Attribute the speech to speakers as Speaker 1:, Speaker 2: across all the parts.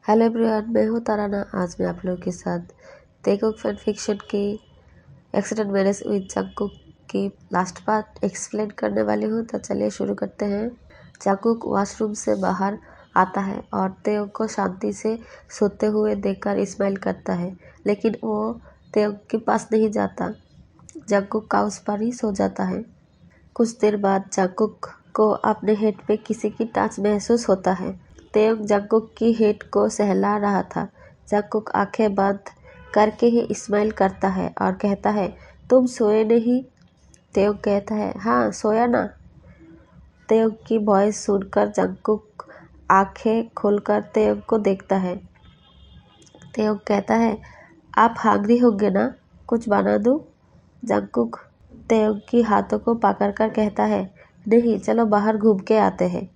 Speaker 1: Hello everyone, मैं हूँ ताराना। आज मैं आप लोगों के साथ तेकुक फैन फिक्शन की एक्सीडेंट मैरिज विद जंगकुक की लास्ट पार्ट एक्सप्लेन करने वाली हूँ। तो चलिए शुरू करते हैं। जंगकुक वॉशरूम से बाहर आता है और तेयोंग को शांति से सोते हुए देखकर स्माइल करता है, लेकिन वो तेयोंग के पास नहीं जाता। जंगकुक काउच पर ही सो जाता है। कुछ देर बाद जंगकुक को अपने हेड पे किसी की टच महसूस होता है। तेयोंग जंगकुक की हेड को सहला रहा था। जंगकुक आंखें बंद करके ही स्माइल करता है और कहता है, तुम सोए नहीं? तेयोंग कहता है, हाँ सोया ना। तेयोंग की वॉइस सुनकर जंगकुक आंखें खोलकर तेयोंग को देखता है। तेयोंग कहता है, आप हंग्री होंगे ना, कुछ बना दूं? जंगकुक तेयोंग की हाथों को पकड़कर कहता है, नहीं, चलो बाहर घूम के आते हैं।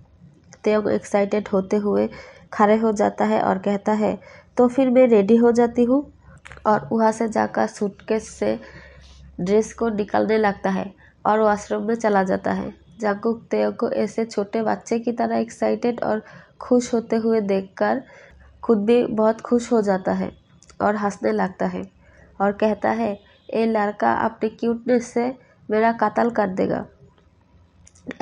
Speaker 1: तेयोंग एक्साइटेड होते हुए खड़े हो जाता है और कहता है, तो फिर मैं रेडी हो जाती हूँ। और वहाँ से जाकर सूटकेस से ड्रेस को निकालने लगता है और वॉशरूम में चला जाता है। जंगकुक तेयोंग को ऐसे छोटे बच्चे की तरह एक्साइटेड और खुश होते हुए देखकर खुद भी बहुत खुश हो जाता है और हंसने लगता है और कहता है, ये लड़का अपनी क्यूटनेस से मेरा कत्ल कर देगा।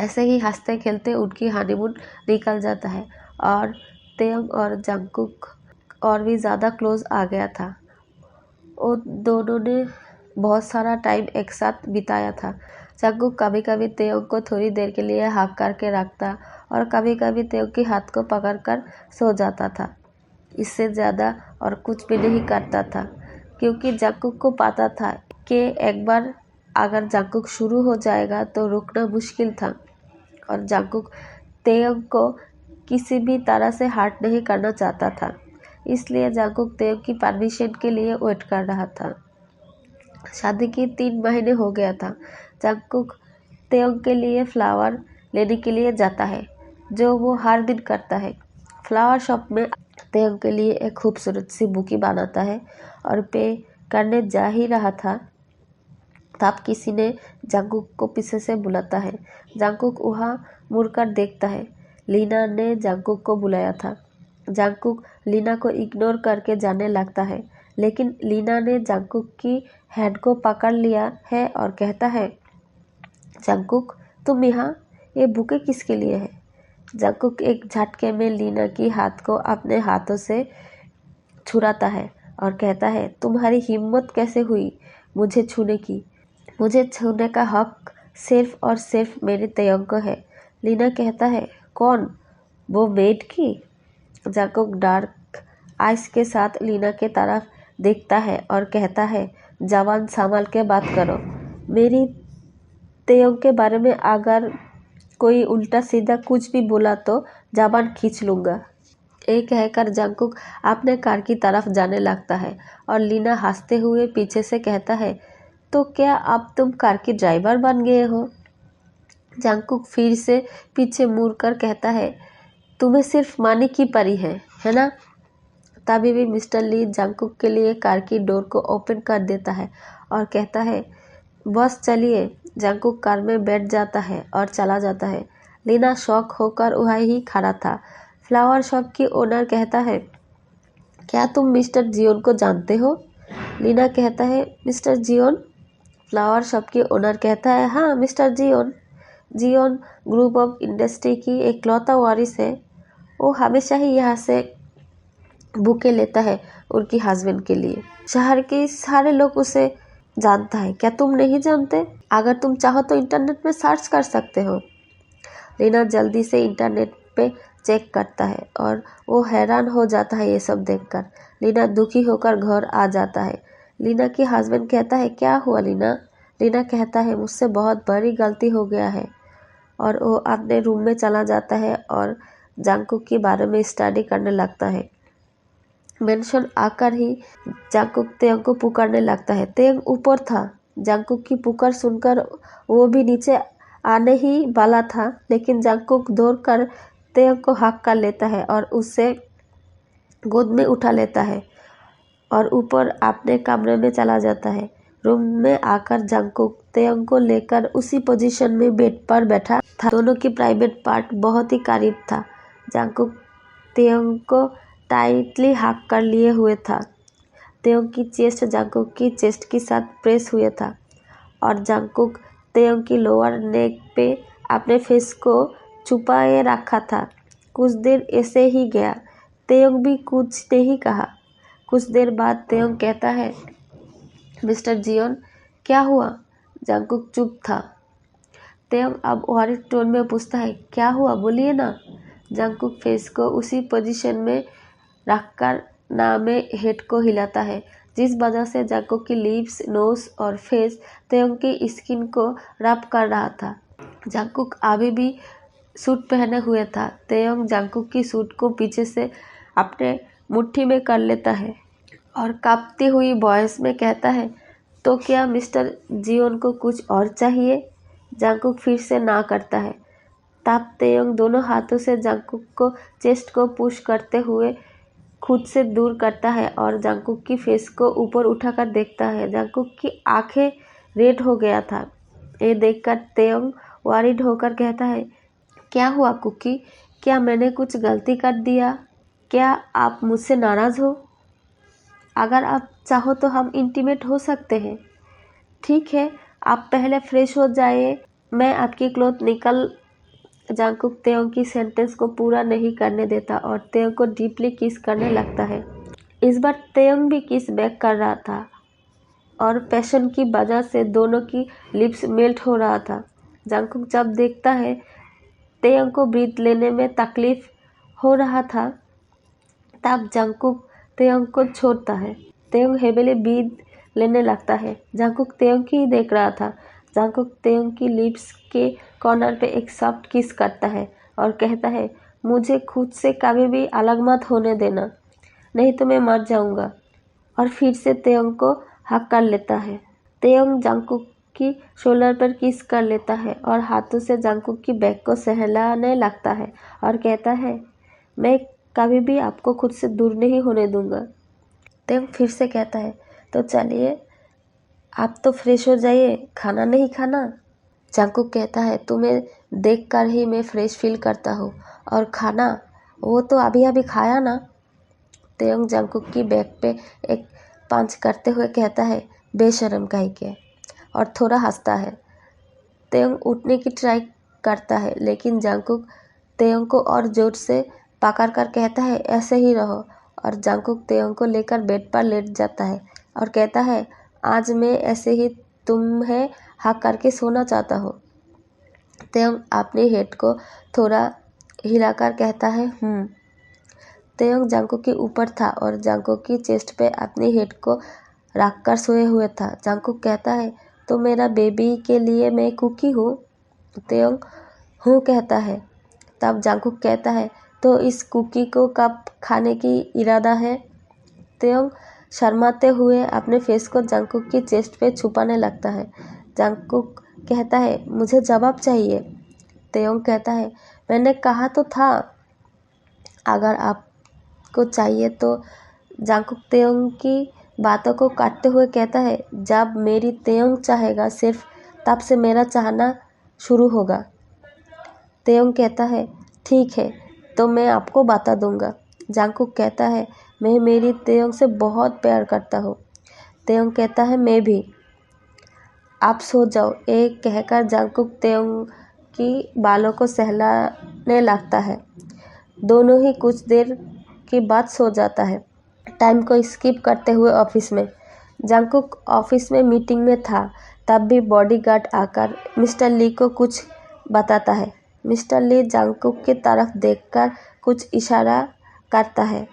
Speaker 1: ऐसे ही हंसते खेलते उनकी हनीमून निकल जाता है और तेयोंग और जंगकुक और भी ज़्यादा क्लोज आ गया था। वो दोनों ने बहुत सारा टाइम एक साथ बिताया था। जंगकुक कभी कभी तेयोंग को थोड़ी देर के लिए हक करके रखता और कभी कभी तेयोंग के हाथ को पकड़कर सो जाता था। इससे ज़्यादा और कुछ भी नहीं करता था, क्योंकि जंगकुक को पता था कि एक बार अगर जंगकुक शुरू हो जाएगा तो रुकना मुश्किल था। और जंगकुक तेयोंग को किसी भी तरह से हर्ट नहीं करना चाहता था, इसलिए जंगकुक तेयोंग की परमिशन के लिए वेट कर रहा था। शादी के 3 महीने हो गया था। जंगकुक तेयोंग के लिए फ्लावर लेने के लिए जाता है, जो वो हर दिन करता है। फ्लावर शॉप में तेयोंग के लिए एक खूबसूरत सी बुके बनाता है और पे करने जा ही रहा था, तब किसी ने जंगकुक को पीछे से बुलाता है। जंगकुक वहाँ मुड़कर देखता है। लीना ने जंगकुक को बुलाया था। जंगकुक लीना को इग्नोर करके जाने लगता है, लेकिन लीना ने जंगकुक की हैंड को पकड़ लिया है और कहता है, जंगकुक तुम यहाँ, ये बुके किसके लिए है? जंगकुक एक झटके में लीना की हाथ को अपने हाथों से छुड़ाता है और कहता है, तुम्हारी हिम्मत कैसे हुई मुझे छूने की? मुझे छूने का हक सिर्फ और सिर्फ मेरे तेयोंग को है। लीना कहता है, कौन? वो मेड की? जंगकुक डार्क आइस के साथ लीना के तरफ देखता है और कहता है, जवान संभाल के बात करो। मेरी तेयोंग के बारे में अगर कोई उल्टा सीधा कुछ भी बोला तो जबान खींच लूँगा। ये कहकर जंगकुक अपने कार की तरफ जाने लगता है और लीना हंसते हुए पीछे से कहता है, तो क्या अब तुम कार की ड्राइवर बन गए हो? जंगकुक फिर से पीछे मुड़कर कहता है, तुम्हें सिर्फ मानी की परी है ना? तभी भी मिस्टर ली जंगकुक के लिए कार की डोर को ओपन कर देता है और कहता है, बस चलिए। जंगकुक कार में बैठ जाता है और चला जाता है। लीना शॉक होकर वहाँ ही खड़ा था। फ्लावर शॉप की ओनर कहता है, क्या तुम मिस्टर जियोन को जानते हो? लीना कहता है, मिस्टर जियोन? फ्लावर शॉप की ओनर कहता है, हाँ mister Jeon. Jeon group of industry की एकलौता वारिस है। वो हमेशा ही यहाँ से बुके लेता है उनकी हस्बैंड के लिए। शहर के सारे लोग उसे जानता है। क्या तुम नहीं जानते? अगर तुम चाहो तो इंटरनेट में सर्च कर सकते हो। लीना जल्दी से इंटरनेट पे चेक करता है और वो हैरान हो जाता है ये सब देखकर। लीना दुखी होकर घर आ जाता है। लीना की हस्बैंड कहता है, क्या हुआ लीना? लीना कहता है, मुझसे बहुत बड़ी गलती हो गया है। और वो अपने रूम में चला जाता है और जंगकुक के बारे में स्टडी करने लगता है। मेंशन आकर ही जंगकुक तेयोंग को पुकारने लगता है। तेयोंग ऊपर था। जंगकुक की पुकार सुनकर वो भी नीचे आने ही वाला था, लेकिन जंगकुक दौड़कर तेयोंग को हक कर लेता है और उसे गोद में उठा लेता है और ऊपर अपने कमरे में चला जाता है। रूम में आकर जंगकुक तेयोंग को लेकर उसी पोजीशन में बेड पर बैठा था। दोनों की प्राइवेट पार्ट बहुत ही करीब था। जंगकुक तेयोंग को टाइटली हाक कर लिए हुए था। तेयोंग की चेस्ट जंगकुक की चेस्ट के साथ प्रेस हुआ था और जंगकुक तेयोंग की लोअर नेक पे अपने फेस को छुपाए रखा था। कुछ देर ऐसे ही गया। तेयोंग भी कुछ नहीं कहा। कुछ देर बाद तेयोंग कहता है, मिस्टर जियोन, क्या हुआ? जंगकुक चुप था। तेयोंग अब वरिड टोन में पूछता है, क्या हुआ, बोलिए ना। जंगकुक फेस को उसी पोजीशन में रखकर ना में हेड को हिलाता है, जिस वजह से जंगकुक की लिप्स, नोज और फेस तेयोंग की स्किन को रब कर रहा था। जंगकुक अभी भी सूट पहने हुए था। तेयोंग जंगकुक की सूट को पीछे से अपने मुट्ठी में कर लेता है और कांपती हुई वॉइस में कहता है, तो क्या मिस्टर जियोन को कुछ और चाहिए? जंगकुक फिर से ना करता है। तब तेयोंग दोनों हाथों से जंगकुक को चेस्ट को पुश करते हुए खुद से दूर करता है और जंगकुक की फेस को ऊपर उठाकर देखता है। जंगकुक की आंखें रेड हो गया था। ये देखकर तेयोंग वरिड होकर कहता है, क्या हुआ कुकी? क्या मैंने कुछ गलती कर दिया? क्या आप मुझसे नाराज़ हो? अगर आप चाहो तो हम इंटीमेट हो सकते हैं। ठीक है, आप पहले फ्रेश हो जाइए, मैं आपकी क्लोथ निकल। जंगकुक तेयोंग की सेंटेंस को पूरा नहीं करने देता और तेयोंग को डीपली किस करने लगता है। इस बार तेयोंग भी किस बैक कर रहा था और पैशन की वजह से दोनों की लिप्स मेल्ट हो रहा था। जंगकुक जब देखता है तेयोंग को ब्रीथ लेने में तकलीफ हो रहा था, तब जंगकुक तेयोंग को छोड़ता है। तेयोंग हेवेली ब्रीथ लेने लगता है। जंगकुक तेयोंग की ही देख रहा था। जंगकुक तेयोंग की लिप्स के कॉर्नर पे एक सॉफ्ट किस करता है और कहता है, मुझे खुद से कभी भी अलग मत होने देना, नहीं तो मैं मर जाऊंगा। और फिर से तेयोंग को हक कर लेता है। तेयोंग जंगकुक की शोल्डर पर किस कर लेता है और हाथों से जंगकुक की बैक को सहलाने लगता है और कहता है, मैं कभी भी आपको खुद से दूर नहीं होने दूंगा। तेयोंग फिर से कहता है, तो चलिए आप तो फ्रेश हो जाइए, खाना नहीं खाना? जंगकुक कहता है, तुम्हें देखकर ही मैं फ्रेश फील करता हूँ, और खाना वो तो अभी अभी खाया ना। तेयोंग जंगकुक की बैक पे एक पंच करते हुए कहता है, बेशर्म कहीं के, और थोड़ा हंसता है। तेयोंग उठने की ट्राई करता है, लेकिन जंगकुक तेयोंग को और जोर से पकड़ कर कहता है, ऐसे ही रहो। और जंगकुक तेयोंग को लेकर बेड पर लेट जाता है और कहता है, आज मैं ऐसे ही तुम्हें हक करके सोना चाहता हूँ। तेयोंग अपने हेड को थोड़ा हिलाकर कहता है, तेयोंग जंगकुक के ऊपर था और जंगकुक की चेस्ट पे अपनी हेड को रखकर सोए हुए था। जंगकुक कहता है, तो मेरा बेबी के लिए मैं कुकी हूँ? तेयोंग हूँ कहता है। तब जंगकुक कहता है, तो इस कुकी को कब खाने की इरादा है? तेयोंग शर्माते हुए अपने फेस को जंगकुक की चेस्ट पे छुपाने लगता है। जंगकुक कहता है, मुझे जवाब चाहिए। तेयोंग कहता है, मैंने कहा तो था अगर आपको चाहिए तो। जंगकुक तेयोंग की बातों को काटते हुए कहता है, जब मेरी तेयोंग चाहेगा सिर्फ तब से मेरा चाहना शुरू होगा। तेयोंग कहता है, ठीक है, तो मैं आपको बता दूंगा। जंगकुक कहता है, मैं मेरी तेयोंग से बहुत प्यार करता हूँ। तेयोंग कहता है, मैं भी। आप सो जाओ, एक कहकर जंगकुक तेयोंग की बालों को सहलाने लगता है। दोनों ही कुछ देर के बाद सो जाता है। टाइम को स्किप करते हुए ऑफिस में जंगकुक ऑफिस में मीटिंग में था। तब भी बॉडीगार्ड आकर मिस्टर ली को कुछ बताता है। मिस्टर ली जंगकुक की तरफ देखकर कुछ इशारा करता है।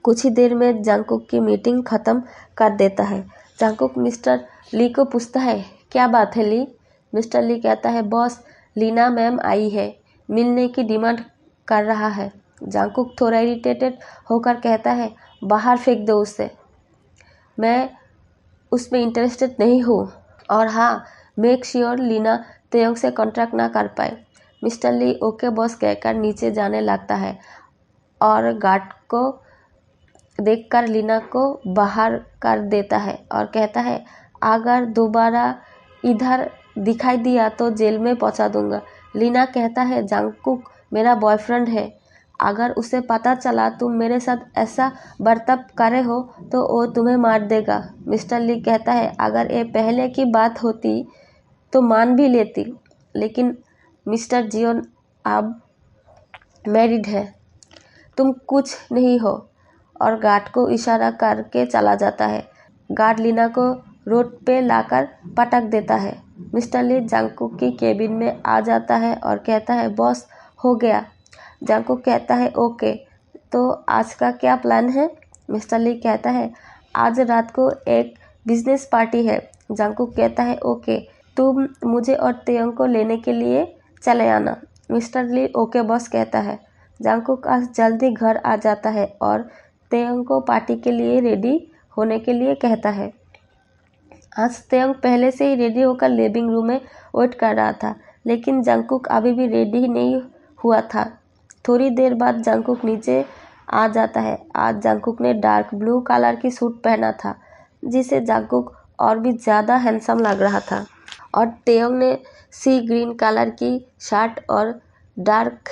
Speaker 1: कुछ ही देर में जंगकुक की मीटिंग खत्म कर देता है। जंगकुक मिस्टर ली को पूछता है, क्या बात है ली? मिस्टर ली कहता है, बॉस, लीना मैम आई है, मिलने की डिमांड कर रहा है। जंगकुक थोड़ा इरिटेटेड होकर कहता है, बाहर फेंक दो उसे, मैं उसमें इंटरेस्टेड नहीं हूँ, और हाँ, मेक श्योर लीना तेयोंग से कॉन्ट्रैक्ट ना कर पाए। मिस्टर ली ओके बॉस कहकर नीचे जाने लगता है और गार्ड को देखकर लीना को बाहर कर देता है और कहता है, अगर दोबारा इधर दिखाई दिया तो जेल में पहुंचा दूंगा। लीना कहता है, जंगकुक मेरा बॉयफ्रेंड है, अगर उसे पता चला तुम मेरे साथ ऐसा बर्ताव करे हो तो वो तुम्हें मार देगा। मिस्टर ली कहता है, अगर ये पहले की बात होती तो मान भी लेती, लेकिन मिस्टर जियोन अब मैरिड है, तुम कुछ नहीं हो। और गार्ड को इशारा करके चला जाता है। गार्ड लीना को रोड पे लाकर पटक देता है। मिस्टर ली जंगकुक की केबिन में आ जाता है और कहता है, बॉस हो गया। जंगकुक कहता है, ओके, तो आज का क्या प्लान है? मिस्टर ली कहता है, आज रात को एक बिजनेस पार्टी है। जंगकुक कहता है, ओके, तुम मुझे और तेयोंग को लेने के लिए चले आना। मिस्टर ली ओके बॉस कहता है। जंगकुक आज जल्दी घर आ जाता है और तेयोंग को पार्टी के लिए रेडी होने के लिए कहता है। आज तेयोंग पहले से ही रेडी होकर लिविंग रूम में वेट कर रहा था, लेकिन जंगकुक अभी भी रेडी नहीं हुआ था। थोड़ी देर बाद जंगकुक नीचे आ जाता है। आज जंगकुक ने डार्क ब्लू कलर की सूट पहना था, जिसे जंगकुक और भी ज़्यादा हैंडसम लग रहा था। और तेयोंग ने सी ग्रीन कलर की शर्ट और डार्क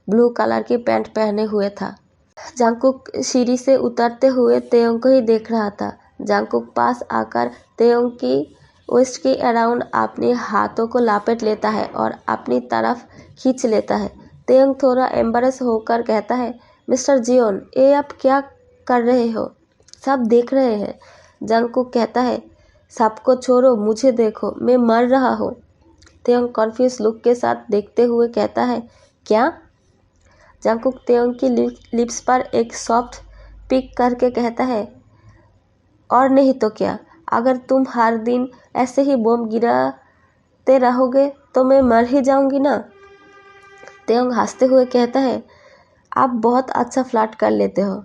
Speaker 1: ब्लू कलर की पैंट पहने हुए था। जंगकुक सीढ़ी से उतरते हुए तेयोंग को ही देख रहा था। जंगकुक पास आकर तेयोंग की वेस्ट के अराउंड अपने हाथों को लपेट लेता है और अपनी तरफ खींच लेता है। तेयोंग थोड़ा एम्बरेस होकर कहता है, मिस्टर जियोन, ये आप क्या कर रहे हो? सब देख रहे हैं। जंगकुक कहता है, सबको छोड़ो, मुझे देखो, मैं मर रहा हूँ। तेयोंग कन्फ्यूज लुक के साथ देखते हुए कहता है, क्या? जंगकुक तेयोंग की लिप्स पर एक सॉफ्ट पिक करके कहता है, और नहीं तो क्या, अगर तुम हर दिन ऐसे ही बम गिराते रहोगे तो मैं मर ही जाऊंगी ना। तेयोंग हंसते हुए कहता है, आप बहुत अच्छा फ्लर्ट कर लेते हो।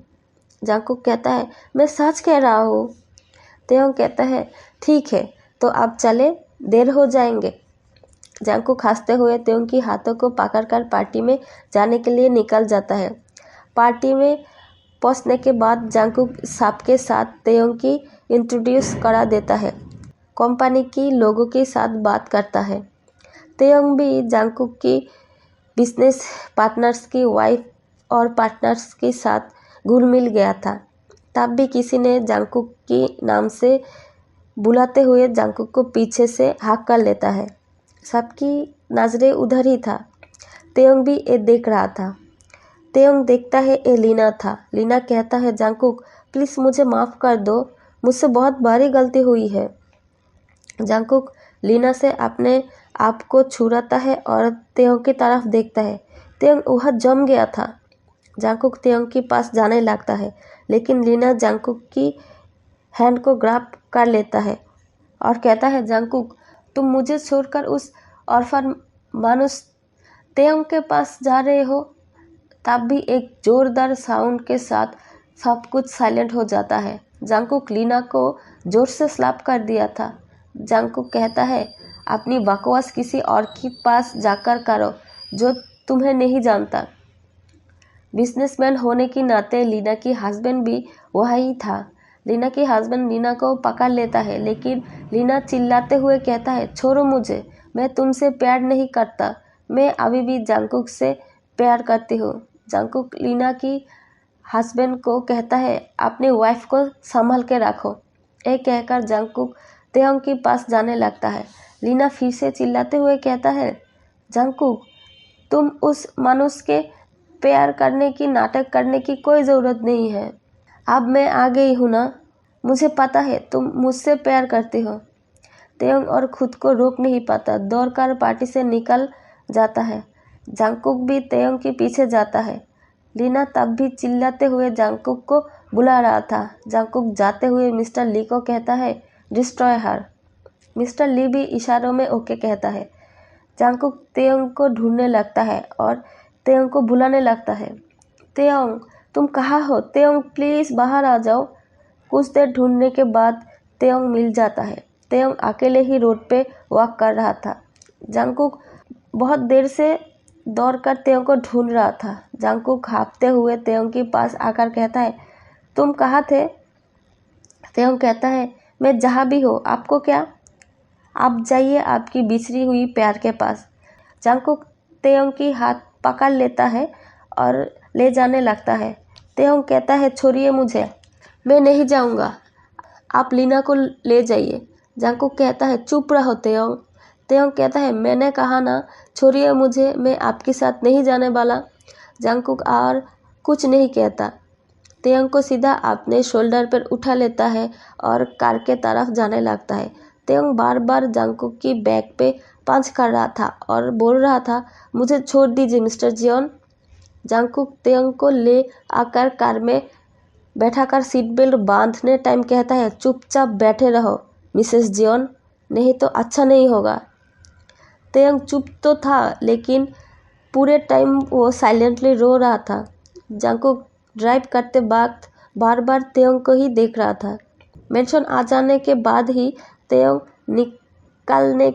Speaker 1: जंगकुक कहता है, मैं सच कह रहा हूँ। तेयोंग कहता है, ठीक है, तो अब चले, देर हो जाएंगे। जंगकुक हंसते हुए तेयोंग की हाथों को पकड़कर पार्टी में जाने के लिए निकल जाता है। पार्टी में पहुंचने के बाद जंगकुक सबके साथ तेयोंग की इंट्रोड्यूस करा देता है। कंपनी की लोगों के साथ बात करता है। तेयोंग भी जंगकुक की बिजनेस पार्टनर्स की वाइफ और पार्टनर्स के साथ घुल मिल गया था। तब भी किसी ने जंगकुक की नाम से बुलाते हुए जंगकुक को पीछे से हाक कर लेता है। सबकी नजरें उधर ही था। तेयोंग भी ये देख रहा था। तेयोंग देखता है ये लीना था। लीना कहता है, जंगकुक प्लीज़ मुझे माफ़ कर दो, मुझसे बहुत बड़ी गलती हुई है। जंगकुक लीना से अपने आप को छुड़ाता है और तेयोंग की तरफ देखता है। तेयोंग वह जम गया था। जंगकुक तेयोंग के पास जाने लगता है, लेकिन लीना जंगकुक की हैंड को ग्रैब कर लेता है और कहता है, जंगकुक तुम मुझे छोड़कर उस ऑर्फन मानुस तेयोंग के पास जा रहे हो। तब भी एक जोरदार साउंड के साथ सब कुछ साइलेंट हो जाता है। जंगकुक लीना को जोर से स्लैप कर दिया था। जंगकुक कहता है, अपनी बकवास किसी और के पास जाकर करो जो तुम्हें नहीं जानता। बिजनेसमैन होने के नाते लीना की हस्बैंड भी वही था। लीना की हस्बैंड लीना को पकड़ लेता है, लेकिन लीना चिल्लाते हुए कहता है, छोड़ो मुझे, मैं तुमसे प्यार नहीं करता, मैं अभी भी जंगकुक से प्यार करती हूँ। जंगकुक लीना की हस्बैंड को कहता है, अपनी वाइफ को संभाल के रखो। ये कहकर जंगकुक तेयोंग के पास जाने लगता है। लीना फिर से चिल्लाते हुए कहता है, जंगकुक तुम उस मनुष्य के प्यार करने की नाटक करने की कोई ज़रूरत नहीं है। अब मैं आ गई हूँ ना, मुझे पता है तुम मुझसे प्यार करती हो। तेयोंग और खुद को रोक नहीं पाता, दौड़कर पार्टी से निकल जाता है। जंगकुक भी तेयोंग के पीछे जाता है। लीना तब भी चिल्लाते हुए जंगकुक को बुला रहा था। जंगकुक जाते हुए मिस्टर ली को कहता है, डिस्ट्रॉय हर। मिस्टर ली भी इशारों में ओके कहता है। जंगकुक तेयोंग को ढूंढने लगता है और तेयोंग को बुलाने लगता है, तेयोंग तुम कहाँ हो? तेयोंग प्लीज़ बाहर आ जाओ। कुछ देर ढूंढने के बाद तेयोंग मिल जाता है। तेयोंग अकेले ही रोड पे वॉक कर रहा था। जंगकुक बहुत देर से दौड़कर तेयोंग को ढूंढ रहा था। जंगकुक हाँफते हुए तेयोंग के पास आकर कहता है, तुम कहाँ थे? तेयोंग कहता है, मैं जहाँ भी हो, आपको क्या? आप जाइए आपकी बिछड़ी हुई प्यार के पास। जंगकुक तेयोंग की हाथ पकड़ लेता है और ले जाने लगता है। तेयोंग कहता है छोड़िए मुझे, मैं नहीं जाऊंगा, आप लीना को ले जाइए। जंगकुक कहता है चुप रहो तेयोंग। तेयोंग कहता है मैंने कहा ना, छोड़िए मुझे, मैं आपके साथ नहीं जाने वाला। जंगकुक और कुछ नहीं कहता। तेयोंग को सीधा अपने शोल्डर पर उठा लेता है और कार के तरफ जाने लगता है। तेयोंग बार बार जंगकुक की बैक पे पंच कर रहा था और बोल रहा था मुझे छोड़ दीजिए मिस्टर जियोन। जंगकुक तेयोंग को ले आकर कार में बैठाकर सीट बेल्ट बांधने टाइम कहता है चुपचाप बैठे रहो मिसेस जियोन, नहीं तो अच्छा नहीं होगा। तेयोंग चुप तो था लेकिन पूरे टाइम वो साइलेंटली रो रहा था। जंगकुक ड्राइव करते वक्त बार बार तेयोंग को ही देख रहा था। मेंशन आ जाने के बाद ही तेयोंग निकलने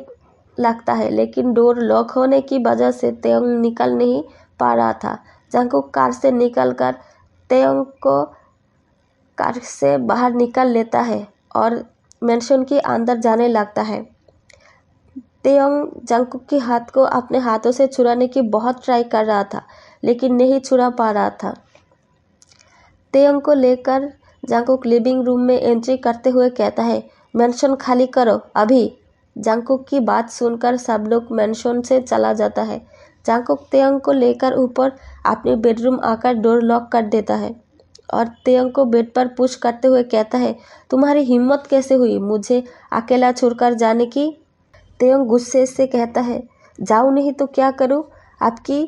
Speaker 1: लगता है, लेकिन डोर लॉक होने की वजह से तेयोंग निकल नहीं पा रहा था। जंगकुक कार से निकलकर तेयोंग को कार से बाहर निकाल लेता है और मेंशन के अंदर जाने लगता है। तेयोंग जंगकुक के हाथ को अपने हाथों से छुड़ाने की बहुत ट्राई कर रहा था, लेकिन नहीं छुड़ा पा रहा था। तेयोंग को लेकर जंगकुक लिविंग रूम में एंट्री करते हुए कहता है मेंशन खाली करो अभी। जंगकुक की बात सुनकर सब लोग मेंशन से चला जाता है। जंगकुक तेयोंग को लेकर ऊपर अपने बेडरूम आकर डोर लॉक कर देता है और तेयोंग को बेड पर पुश करते हुए कहता है तुम्हारी हिम्मत कैसे हुई मुझे अकेला छोड़कर जाने की। तेयोंग गुस्से से कहता है जाओ नहीं तो क्या करूं, आपकी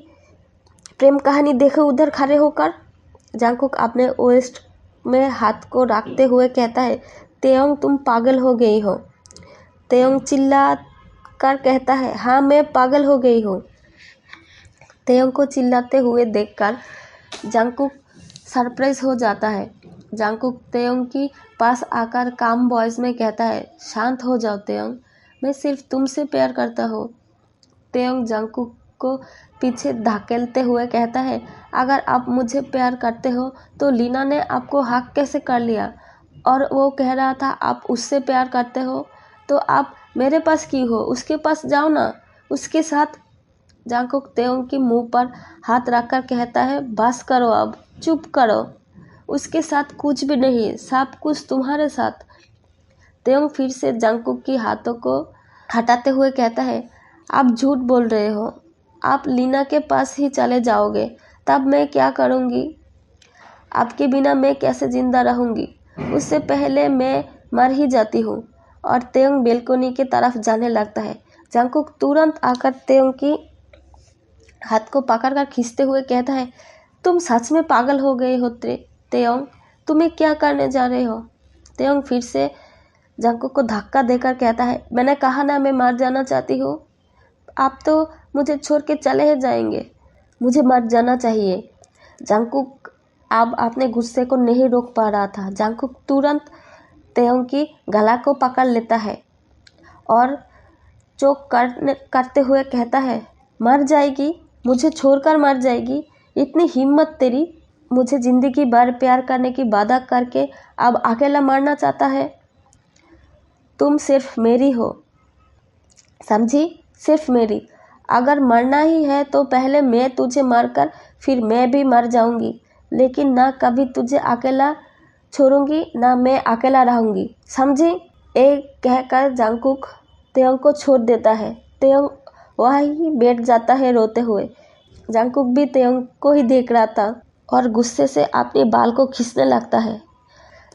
Speaker 1: प्रेम कहानी देखो उधर खड़े होकर। जंगकुक अपने वेस्ट में हाथ को रखते हुए कहता है तेयोंग तुम पागल हो गई हो। तेयोंग चिल्ला कर कहता है हाँ मैं पागल हो गई हूँ। तेयोंग को चिल्लाते हुए देखकर जंगकुक सरप्राइज हो जाता है। जंगकुक तेयोंग के पास आकर काम वॉइस में कहता है शांत हो जाओ तेयोंग, मैं सिर्फ तुमसे प्यार करता हूँ। तेयोंग जंगकुक को पीछे धकेलते हुए कहता है अगर आप मुझे प्यार करते हो तो लीना ने आपको हक कैसे कर लिया, और वो कह रहा था आप उससे प्यार करते हो तो आप मेरे पास क्यों हो, उसके पास जाओ ना, उसके साथ। जंगकुक तेयोंग के मुंह पर हाथ रखकर कहता है बस करो अब, चुप करो, उसके साथ कुछ भी नहीं, सब कुछ तुम्हारे साथ। तेयोंग फिर से जंगकुक के हाथों को हटाते हुए कहता है आप झूठ बोल रहे हो, आप लीना के पास ही चले जाओगे, तब मैं क्या करूँगी, आपके बिना मैं कैसे जिंदा रहूँगी, उससे पहले मैं मर ही जाती हूँ। और तेयोंग बेलकोनी के तरफ जाने लगता है। जंगकुक तुरंत आकर तेयोंग की हाथ को पकड़कर खींचते हुए कहता है तुम सच में पागल हो गए हो तेयोंग, तुम्हें क्या करने जा रहे हो। तेयोंग फिर से जंगकुक को धक्का देकर कहता है मैंने कहा ना मैं मर जाना चाहती हूँ, आप तो मुझे छोड़ के चले ही जाएंगे, मुझे मर जाना चाहिए। जंगकुक अब अपने गुस्से को नहीं रोक पा रहा था। जंगकुक तुरंत तेयोंग की गला को पकड़ लेता है और चोक करते हुए कहता है मर जाएगी, मुझे छोड़कर मर जाएगी, इतनी हिम्मत तेरी, मुझे ज़िंदगी भर प्यार करने की वादा करके अब अकेला मरना चाहता है। तुम सिर्फ मेरी हो, समझी, सिर्फ मेरी। अगर मरना ही है तो पहले मैं तुझे मारकर फिर मैं भी मर जाऊंगी, लेकिन ना कभी तुझे अकेला छोड़ूंगी ना मैं अकेला रहूंगी, समझी। एक कहकर जंगकुक तेयोंग को छोड़ देता है। तेयोंग वहीं बैठ जाता है रोते हुए। जंगकुक भी तेयोंग को ही देख रहा था और गुस्से से अपने बाल को खींचने लगता है।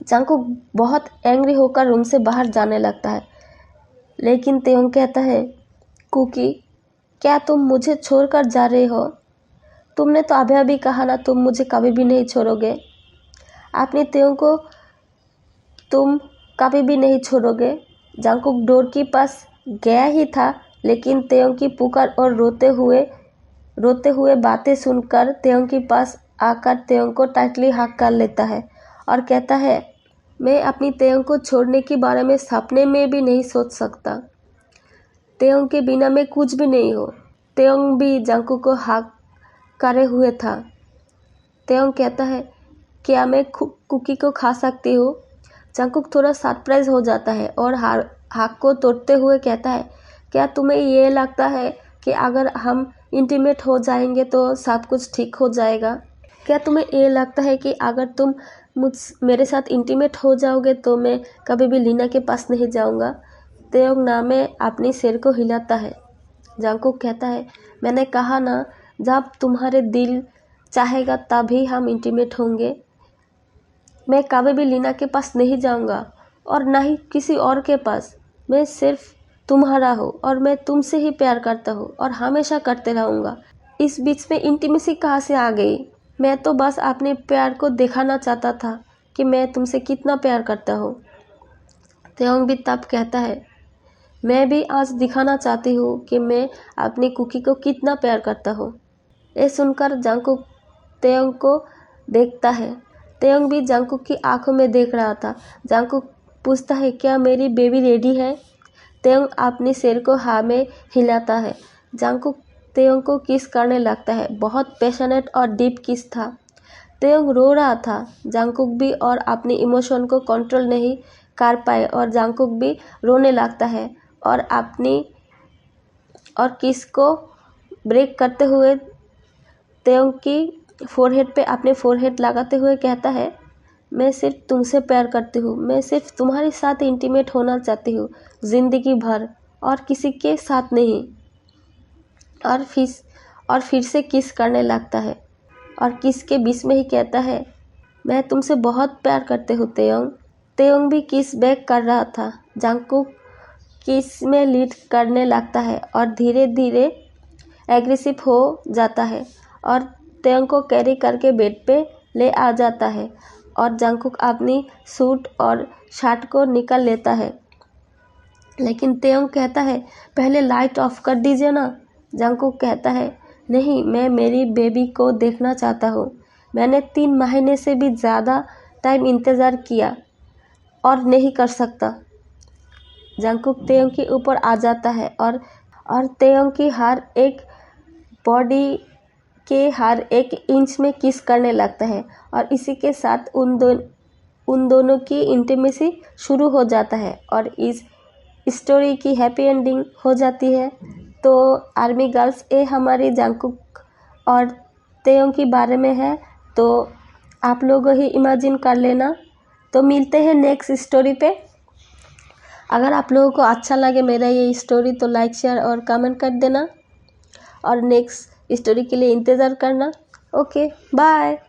Speaker 1: जंगकुक बहुत एंग्री होकर रूम से बाहर जाने लगता है, लेकिन तेयोंग कहता है कुकी क्या तुम मुझे छोड़कर जा रहे हो, तुमने तो अभी अभी कहा ना तुम मुझे कभी भी नहीं छोड़ोगे, अपने तेयोंग को तुम कभी भी नहीं छोड़ोगे। जंगकुक डोर के पास गया ही था, लेकिन तेयोंग की पुकार और रोते हुए बातें सुनकर तेयोंग के पास आकर तेयोंग को टाइटली हक कर लेता है और कहता है मैं अपनी तेयोंग को छोड़ने के बारे में सपने में भी नहीं सोच सकता, तेयोंग के बिना मैं कुछ भी नहीं हूँ। तेयोंग भी जंगकुक को हक करे हुए था। तेयोंग कहता है क्या मैं कुकी को खा सकती हूँ। जंगकुक थोड़ा सरप्राइज हो जाता है और हक को तोड़ते हुए कहता है क्या तुम्हें ये लगता है कि अगर हम इंटीमेट हो जाएंगे तो सब कुछ ठीक हो जाएगा। क्या तुम्हें ये लगता है कि अगर तुम मेरे साथ इंटीमेट हो जाओगे तो मैं कभी भी लीना के पास नहीं जाऊंगा? तेयोंग नामे अपनी सिर को हिलाता है। जंगकुक कहता है, मैंने कहा ना, जब तुम्हारे दिल चाहेगा तभी हम इंटीमेट होंगे। मैं कभी भी लीना के पास नहीं जाऊंगा और ना ही किसी और के पास। मैं सिर्फ तुम्हारा हूँ और मैं तुमसे ही प्यार करता हूँ और हमेशा करते रहूँगा। इस बीच में इंटीमेसी कहाँ से आ गई? मैं तो बस अपने प्यार को दिखाना चाहता था कि मैं तुमसे कितना प्यार करता हूँ। तेयोंग भी तब कहता है, मैं भी आज दिखाना चाहती हूँ कि मैं अपनी कुकी को कितना प्यार करता हूँ। ये सुनकर जंगकुक तेयोंग को देखता है। तेयोंग भी जंगकुक की आंखों में देख रहा था। जंगकुक पूछता है, क्या मेरी बेबी रेडी है? तेयोंग अपनी सिर को हाँ में हिलाता है। जंगकुक तेयोंग को किस करने लगता है। बहुत पैशनेट और डीप किस था। तेयोंग रो रहा था। जंगकुक भी और अपनी इमोशन को कंट्रोल नहीं कर पाए और जंगकुक भी रोने लगता है और किस को ब्रेक करते हुए तेयोंग की फोरहेड पे अपने फोरहेड लगाते हुए कहता है, मैं सिर्फ तुमसे प्यार करती हूँ। मैं सिर्फ तुम्हारे साथ इंटीमेट होना चाहती हूँ ज़िंदगी भर और किसी के साथ नहीं। और फिर से किस करने लगता है और किस के बीच में ही कहता है, मैं तुमसे बहुत प्यार करते हूँ तेयोंग। तेयोंग भी किस बैक कर रहा था। जंगकुक किस में लीड करने लगता है और धीरे धीरे एग्रेसिव हो जाता है और तेयोंग को कैरी करके बेड पे ले आ जाता है और जंगकुक अपनी सूट और शर्ट को निकाल लेता है। लेकिन तेयोंग कहता है, पहले लाइट ऑफ कर दीजिए ना। जंगकुक कहता है, नहीं, मैं मेरी बेबी को देखना चाहता हूँ। मैंने 3 महीने से भी ज़्यादा टाइम इंतज़ार किया और नहीं कर सकता। जंगकुक तेयोंग के ऊपर आ जाता है और तेयोंग की हर एक बॉडी के हर एक इंच में किस करने लगता है और इसी के साथ उन दोनों की इंटीमेसी शुरू हो जाता है और इस स्टोरी की हैप्पी एंडिंग हो जाती है। तो आर्मी गर्ल्स, ये हमारी जंगकुक और तेयोंग के बारे में है, तो आप लोग ही इमेजिन कर लेना। तो मिलते हैं नेक्स्ट स्टोरी पे। अगर आप लोगों को अच्छा लगे मेरा ये स्टोरी तो लाइक, शेयर और कमेंट कर देना और नेक्स्ट स्टोरी के लिए इंतज़ार करना। Okay, bye.